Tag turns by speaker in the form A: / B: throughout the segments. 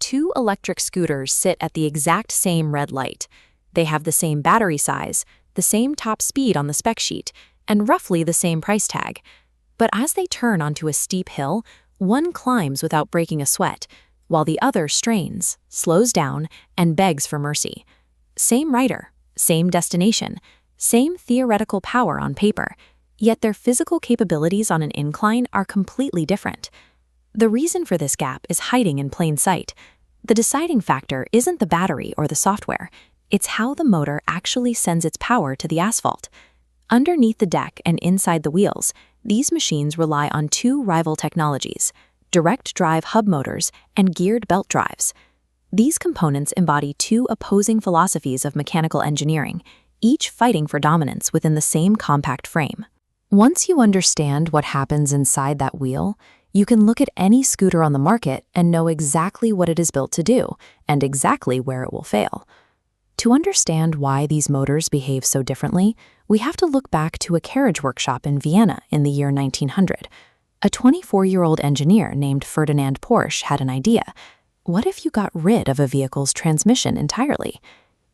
A: two electric scooters sit at the exact same red light. They have the same battery size, the same top speed on the spec sheet, and roughly the same price tag. But as they turn onto a steep hill, one climbs without breaking a sweat, while the other strains, slows down, and begs for mercy. Same rider, same destination, same theoretical power on paper, yet their physical capabilities on an incline are completely different. The reason for this gap is hiding in plain sight. The deciding factor isn't the battery or the software, it's how the motor actually sends its power to the asphalt. Underneath the deck and inside the wheels, these machines rely on two rival technologies: direct drive hub motors and geared belt drives. These components embody two opposing philosophies of mechanical engineering, each fighting for dominance within the same compact frame. Once you understand what happens inside that wheel, you can look at any scooter on the market and know exactly what it is built to do and exactly where it will fail. To understand why these motors behave so differently, we have to look back to a carriage workshop in Vienna in the year 1900. A 24-year-old engineer named Ferdinand Porsche had an idea. What if you got rid of a vehicle's transmission entirely?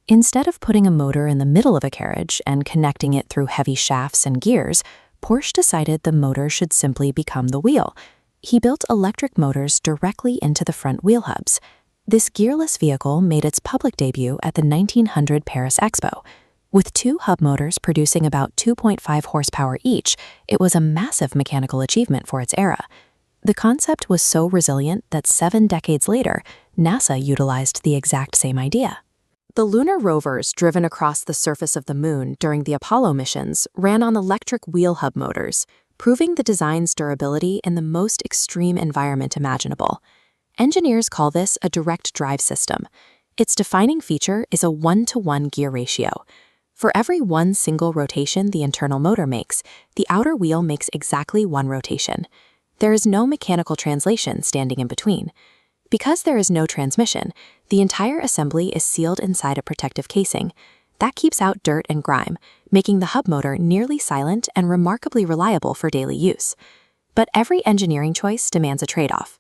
A: Instead of putting a motor in the middle of a carriage and connecting it through heavy shafts and gears, Porsche decided the motor should simply become the wheel. He built electric motors directly into the front wheel hubs. This gearless vehicle made its public debut at the 1900 Paris Expo. With two hub motors producing about 2.5 horsepower each, it was a massive mechanical achievement for its era. The concept was so resilient that 7 decades later, NASA utilized the exact same idea. The lunar rovers driven across the surface of the moon during the Apollo missions ran on electric wheel hub motors, proving the design's durability in the most extreme environment imaginable. Engineers call this a direct drive system. Its defining feature is a 1-to-1 gear ratio. For every one single rotation the internal motor makes, the outer wheel makes exactly 1 rotation. There is no mechanical translation standing in between. Because there is no transmission, the entire assembly is sealed inside a protective casing. That keeps out dirt and grime, making the hub motor nearly silent and remarkably reliable for daily use. But every engineering choice demands a trade-off.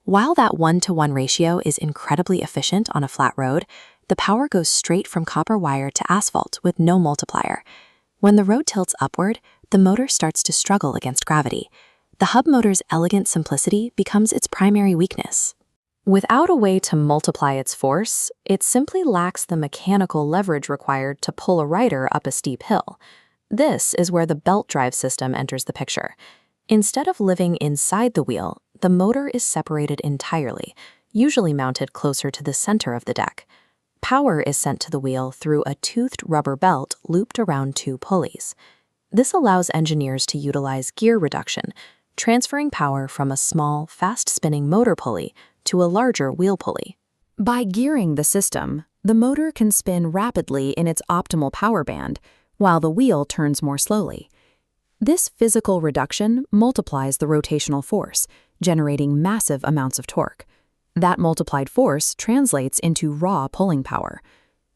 A: While that 1-to-1 ratio is incredibly efficient on a flat road, the power goes straight from copper wire to asphalt with no multiplier. When the road tilts upward, the motor starts to struggle against gravity. The hub motor's elegant simplicity becomes its primary weakness. Without a way to multiply its force, it simply lacks the mechanical leverage required to pull a rider up a steep hill. This is where the belt drive system enters the picture. Instead of living inside the wheel, the motor is separated entirely, usually mounted closer to the center of the deck. Power is sent to the wheel through a toothed rubber belt looped around 2 pulleys. This allows engineers to utilize gear reduction, transferring power from a small, fast-spinning motor pulley to a larger wheel pulley. By gearing the system, the motor can spin rapidly in its optimal power band, while the wheel turns more slowly. This physical reduction multiplies the rotational force, generating massive amounts of torque. That multiplied force translates into raw pulling power.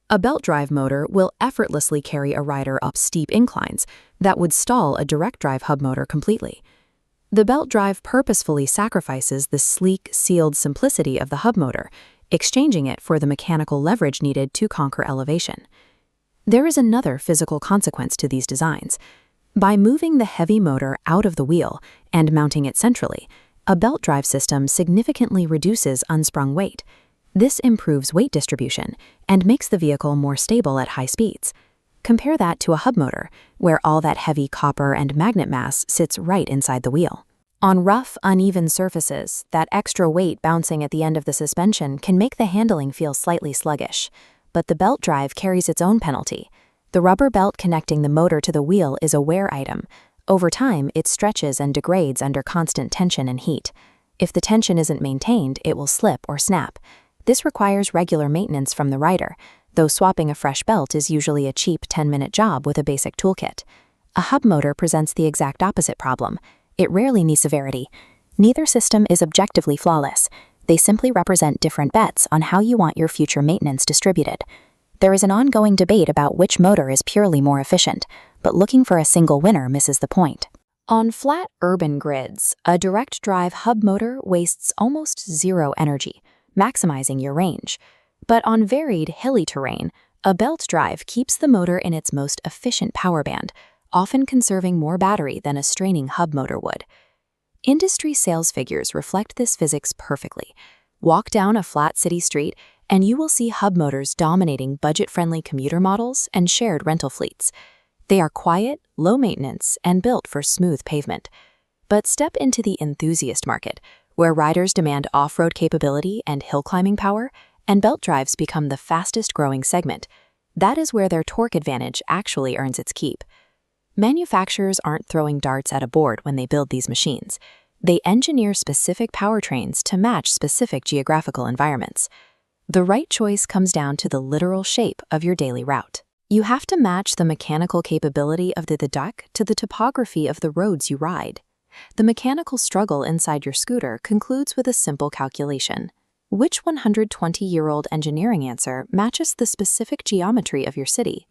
A: A belt drive motor will effortlessly carry a rider up steep inclines that would stall a direct drive hub motor completely. The belt drive purposefully sacrifices the sleek, sealed simplicity of the hub motor, exchanging it for the mechanical leverage needed to conquer elevation. There is another physical consequence to these designs. By moving the heavy motor out of the wheel and mounting it centrally, a belt drive system significantly reduces unsprung weight. This improves weight distribution and makes the vehicle more stable at high speeds. Compare that to a hub motor, where all that heavy copper and magnet mass sits right inside the wheel. On rough, uneven surfaces, that extra weight bouncing at the end of the suspension can make the handling feel slightly sluggish. But the belt drive carries its own penalty. The rubber belt connecting the motor to the wheel is a wear item. Over time, it stretches and degrades under constant tension and heat. If the tension isn't maintained, it will slip or snap. This requires regular maintenance from the rider, though swapping a fresh belt is usually a cheap 10-minute job with a basic toolkit. A hub motor presents the exact opposite problem. It rarely needs severity. Neither system is objectively flawless. They simply represent different bets on how you want your future maintenance distributed. There is an ongoing debate about which motor is purely more efficient, but looking for a single winner misses the point. On flat urban grids, a direct drive hub motor wastes almost zero energy. maximizing your range. But on varied, hilly terrain, a belt drive keeps the motor in its most efficient power band, often conserving more battery than a straining hub motor would. Industry sales figures reflect this physics perfectly. Walk down a flat city street, and you will see hub motors dominating budget-friendly commuter models and shared rental fleets. They are quiet, low maintenance, and built for smooth pavement. But step into the enthusiast market, where riders demand off-road capability and hill climbing power, and belt drives become the fastest-growing segment. That is where their torque advantage actually earns its keep. Manufacturers aren't throwing darts at a board when they build these machines. They engineer specific powertrains to match specific geographical environments. The right choice comes down to the literal shape of your daily route. You have to match the mechanical capability of the deck to the topography of the roads you ride. The mechanical struggle inside your scooter concludes with a simple calculation. Which 120-year-old engineering answer matches the specific geometry of your city?